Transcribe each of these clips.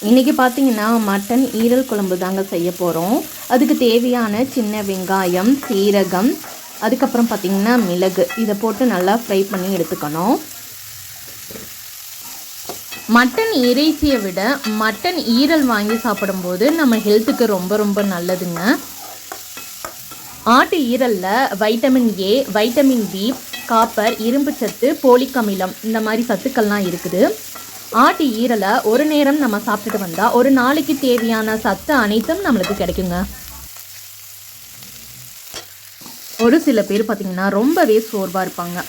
இன்றைக்கி பார்த்தீங்கன்னா மட்டன் ஈரல் குழம்பு தாங்க செய்ய போகிறோம். அதுக்கு தேவையான சின்ன வெங்காயம், சீரகம், அதுக்கப்புறம் பார்த்திங்கன்னா மிளகு, இதை போட்டு நல்லா ஃப்ரை பண்ணி எடுத்துக்கணும். மட்டன் இறைச்சியை விட மட்டன் ஈரல் வாங்கி சாப்பிடும்போது நம்ம ஹெல்த்துக்கு ரொம்ப ரொம்ப நல்லதுங்க. ஆட்டு ஈரலில் vitamin A, vitamin B, copper, இரும்பு சத்து, போலிக் அமிலம் இந்த மாதிரி சத்துக்கள்லாம் இருக்குது. ஆட்டு ஈரலை ஒரு நேரம் நம்ம சாப்பிட்டுட்டு வந்தால் ஒரு நாளைக்கு தேவையான சத்து அனைத்தும் நம்மளுக்கு கிடைக்குங்க. ஒரு சில பேர் பார்த்திங்கன்னா ரொம்பவே சோர்வாக இருப்பாங்க.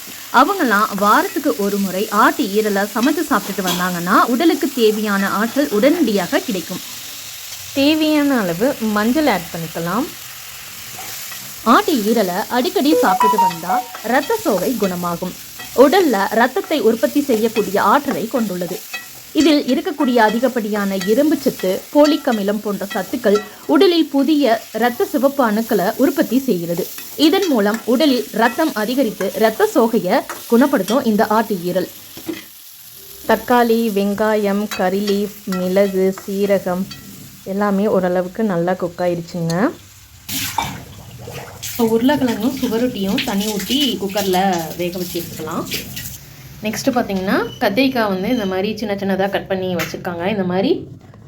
அவங்களாம் வாரத்துக்கு ஒரு முறை ஆட்டு ஈரலை சமைச்சு சாப்பிட்டுட்டு வந்தாங்கன்னா உடலுக்கு தேவையான ஆற்றல் உடனடியாக கிடைக்கும். தேவையான அளவு மஞ்சள் ஆட் பண்ணிக்கலாம். ஆட்டு ஈரலை அடிக்கடி சாப்பிட்டுட்டு வந்தால் இரத்த சோகை குணமாகும். உடலில் இரத்தத்தை உற்பத்தி செய்யக்கூடிய ஆற்றலை கொண்டுள்ளது. இதில் இருக்கக்கூடிய அதிகப்படியான இரும்பு சத்து, போலிக் அமிலம் போன்ற சத்துக்கள் உடலில் புதிய இரத்த சிவப்பு அணுக்களை உற்பத்தி செய்கிறது. இதன் மூலம் உடலில் இரத்தம் அதிகரித்து இரத்த சோகையை குணப்படுத்தும் இந்த ஆட்டு ஈரல். தக்காளி, வெங்காயம், கறி லீஃப், மிளகு, சீரகம் எல்லாமே ஓரளவுக்கு நல்லா குக் ஆயிடுச்சுங்க. உருளைக்கிழங்கும் சுவரொட்டியும் தண்ணி ஊற்றி குக்கரில் வேக வச்சு எடுத்துக்கலாம். நெக்ஸ்ட்டு பார்த்திங்கன்னா கத்திரிக்காய் இந்த மாதிரி சின்ன சின்னதாக கட் பண்ணி வச்சுருக்காங்க. இந்த மாதிரி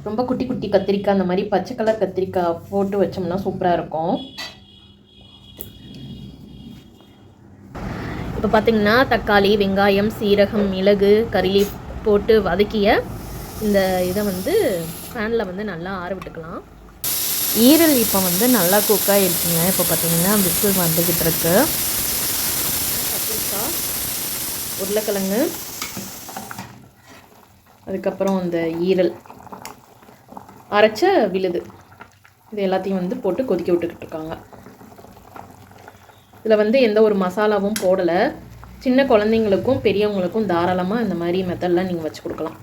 ரொம்ப குட்டி குட்டி கத்திரிக்காய், இந்த மாதிரி பச்சை கலர் கத்திரிக்காய் போட்டு வச்சோம்னா சூப்பராக இருக்கும். இப்போ பார்த்திங்கன்னா தக்காளி, வெங்காயம், சீரகம், மிளகு, கறி போட்டு வதக்கிய இந்த இதை பேனில் நல்லா ஆற விட்டுக்கலாம். ஈரல் இப்போ நல்லா குக் ஆகிடுச்சுங்க. இப்போ பார்த்திங்கன்னா விசில் வந்துக்கிட்டு இருக்கு. கத்திரிக்காய், உருளைக்கிழங்கு, அதுக்கப்புறம் இந்த ஈரல், அரைச்ச விழுது, இது எல்லாத்தையும் போட்டு கொதிக்க விட்டுக்கிட்டு இருக்காங்க. இதில் எந்த ஒரு மசாலாவும் போடலை. சின்ன குழந்தைங்களுக்கும் பெரியவங்களுக்கும் தாராளமாக இந்த மாதிரி மெத்தட்லாம் நீங்கள் வச்சு கொடுக்கலாம்.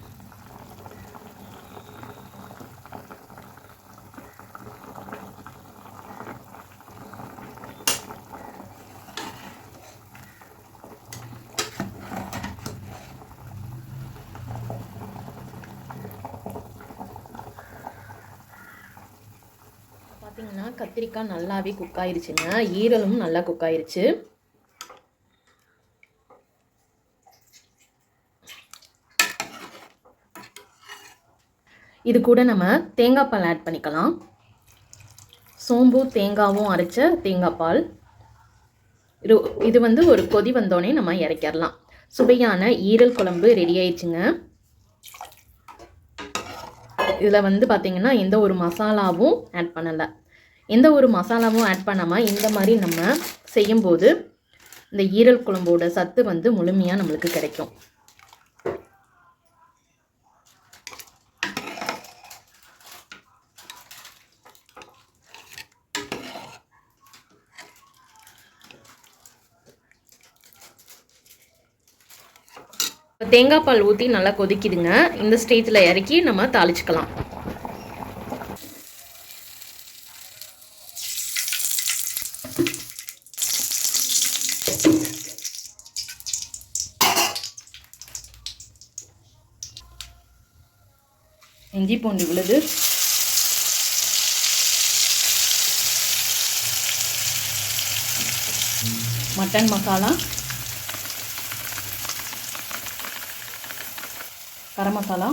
பார்த்திங்கன்னா கத்திரிக்காய் நல்லாவே குக் ஆயிடுச்சுங்க. ஈரலும் நல்லா குக் ஆயிடுச்சு. இது கூட நம்ம தேங்காய் பால் ஆட் பண்ணிக்கலாம். சோம்பு தேங்காவும் அரைச்ச தேங்காய் பால். இது ஒரு கொதி வந்தோடனே நம்ம இறக்கிடலாம். சுவையான ஈரல் குழம்பு ரெடி ஆயிடுச்சுங்க. இதில் பார்த்திங்கன்னா எந்த ஒரு மசாலாவும் ஆட் பண்ணலை. எந்த ஒரு மசாலாவும் ஆட் பண்ணாமல் இந்த மாதிரி நம்ம செய்யும்போது இந்த ஈரல் குழம்போட சத்து முழுமையாக நம்மளுக்கு கிடைக்கும். தேங்காய் பால் ஊற்றி நல்லா கொதிக்குதுங்க. இந்த ஸ்டேஜில் இறக்கி நம்ம தாளிச்சுக்கலாம். இஞ்சி பூண்டு விழுது, மட்டன் மசாலா, கரம் மசாலா,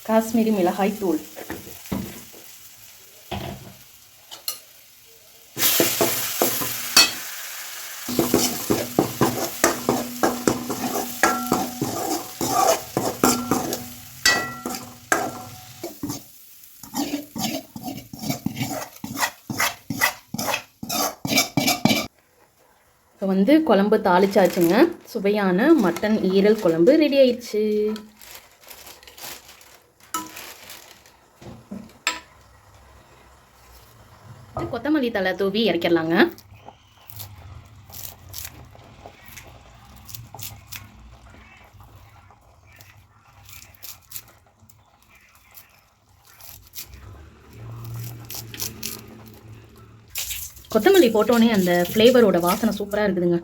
காஷ்மீரி மிளகாய் தூள், இப்போ குழம்பு தாளிச்சாச்சுங்க. சுவையான மட்டன் ஈரல் குழம்பு ரெடி ஆயிடுச்சு. கொத்தமல்லி தழை தூவி இறக்கிடலாங்க. கொத்தமல்லி போட்டோன்னே அந்த ஃப்ளேவரோட வாசனை சூப்பராக இருக்குதுங்க.